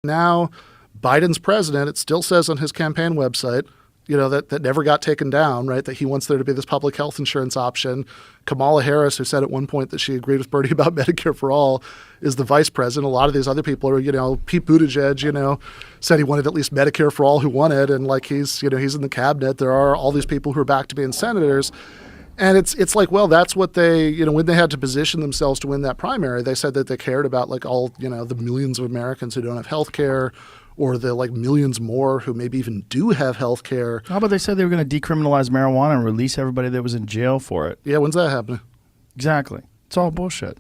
now Biden's president. It still says on his campaign website, that never got taken down, right? That he wants there to be this public health insurance option. Kamala Harris, who said at one point that she agreed with Bernie about Medicare for all, is the vice president. A lot of these other people are, Pete Buttigieg, said he wanted at least Medicare for all who wanted, and like he's in the cabinet. There are all these people who are back to being senators. And it's like, well, that's what they, when they had to position themselves to win that primary, they said that they cared about like all, the millions of Americans who don't have health care, or the like millions more who maybe even do have health care. How about they said they were going to decriminalize marijuana and release everybody that was in jail for it? Yeah, when's that happening? Exactly. It's all bullshit.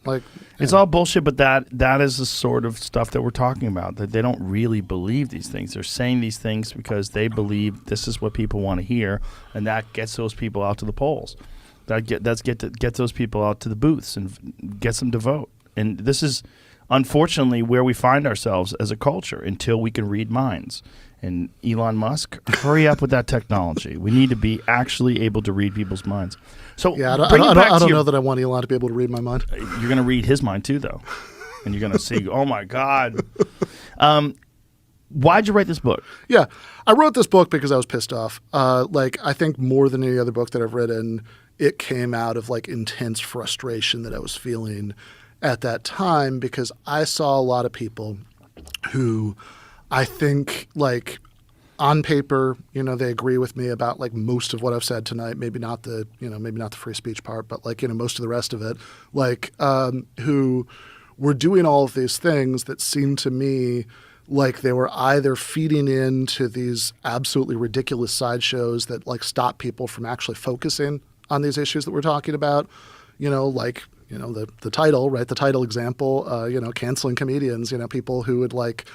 It's Yeah. all bullshit, but that is the sort of stuff that we're talking about, that they don't really believe these things. They're saying these things because they believe this is what people want to hear, and that gets those people out to the polls. Get those people out to the booths and gets them to vote. And this is unfortunately where we find ourselves as a culture until we can read minds. And Elon Musk, hurry up with that technology. We need to be actually able to read people's minds. So yeah, I don't know that I want Elon to be able to read my mind. You're going to read his mind too, though. And you're going to see, oh my God. Why'd you write this book? Yeah, I wrote this book because I was pissed off. I think more than any other book that I've written, it came out of like intense frustration that I was feeling at that time, because I saw a lot of people who I think like on paper, they agree with me about like most of what I've said tonight, maybe not the free speech part, but like, most of the rest of it, like who were doing all of these things that seemed to me like they were either feeding into these absolutely ridiculous sideshows that like stop people from actually focusing on these issues that we're talking about, the title, right? The title example, canceling comedians, people who would like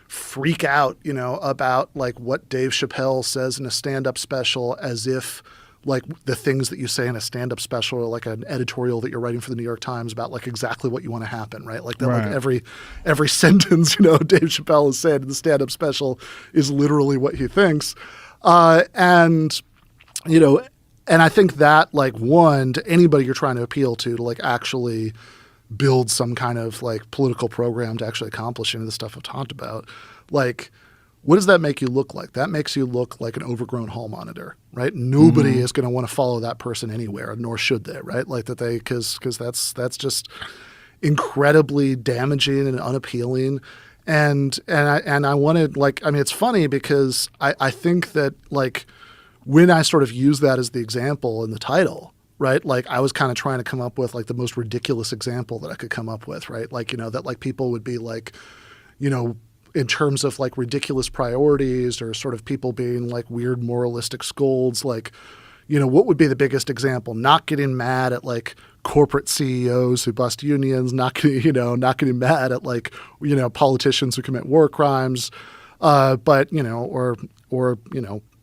freak out, about like what Dave Chappelle says in a stand-up special, as if like the things that you say in a stand-up special are like an editorial that you're writing for the New York Times about like exactly what you want to happen, right? Like that, right. Like every sentence, Dave Chappelle is saying in the stand-up special is literally what he thinks. And I think that like one, to anybody you're trying to appeal to like actually build some kind of like political program to actually accomplish any of the stuff I've talked about, like what does that make you look like? That makes you look like an overgrown hall monitor, right? Nobody is going to want to follow that person anywhere, nor should they, right? Like that because that's just incredibly damaging and unappealing. And I wanted it's funny because I think that like when I sort of use that as the example in the title, right? Like I was kind of trying to come up with like the most ridiculous example that I could come up with, right? Like, that like people would be like, in terms of like ridiculous priorities or sort of people being like weird moralistic scolds, like, what would be the biggest example? Not getting mad at like corporate CEOs who bust unions, not getting mad at like, politicians who commit war crimes, but,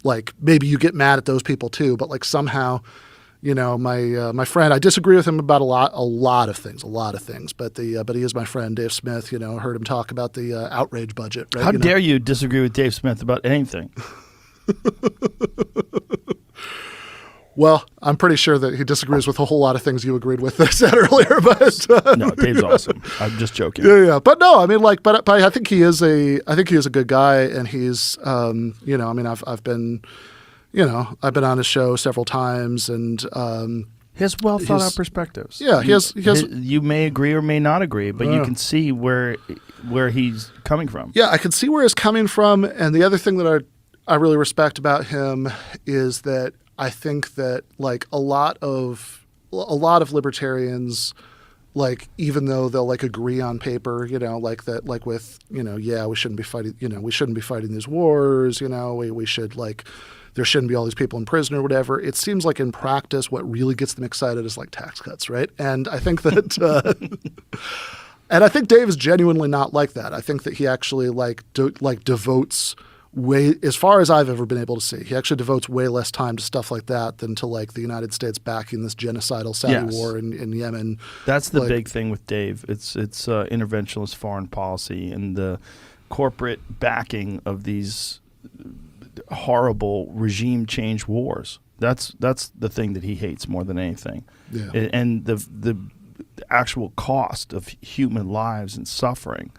like maybe you get mad at those people too, but like somehow, my friend, I disagree with him about a lot of things, but he is my friend, Dave Smith. Heard him talk about the outrage budget. Right? How dare you disagree with Dave Smith about anything? Well, I'm pretty sure that he disagrees with a whole lot of things you agreed with that I said earlier. But no, Dave's awesome. I'm just joking. Yeah. But no, I mean, like, but I think he is a good guy, and he's, I've been on his show several times, and he has well thought out perspectives. Yeah, he has. You may agree or may not agree, but you can see where he's coming from. Yeah, I can see where he's coming from, and the other thing that I really respect about him is that I think that like a lot of libertarians, like even though they'll like agree on paper, like that, like with we shouldn't be fighting these wars, we should like. There shouldn't be all these people in prison or whatever. It seems like in practice, what really gets them excited is like tax cuts, right? And I think that, and I think Dave is genuinely not like that. I think that he actually devotes way, as far as I've ever been able to see, he actually devotes way less time to stuff like that than to like the United States backing this genocidal Saudi war in Yemen. That's the big thing with Dave. It's interventionist foreign policy and the corporate backing of these horrible regime change wars. That's the thing that he hates more than anything. And the actual cost of human lives and suffering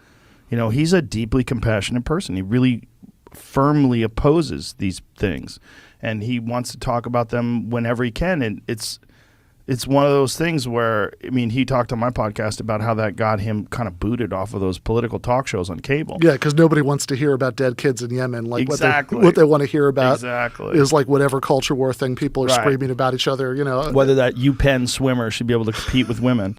You know, he's a deeply compassionate person. He really firmly opposes these things, and he wants to talk about them whenever he can. And it's one of those things where, I mean, he talked on my podcast about how that got him kind of booted off of those political talk shows on cable. Yeah, because nobody wants to hear about dead kids in Yemen. Like Exactly. what they want to hear about Exactly. is like whatever culture war thing people are Right. screaming about each other. You know, Whether that UPenn swimmer should be able to compete with women.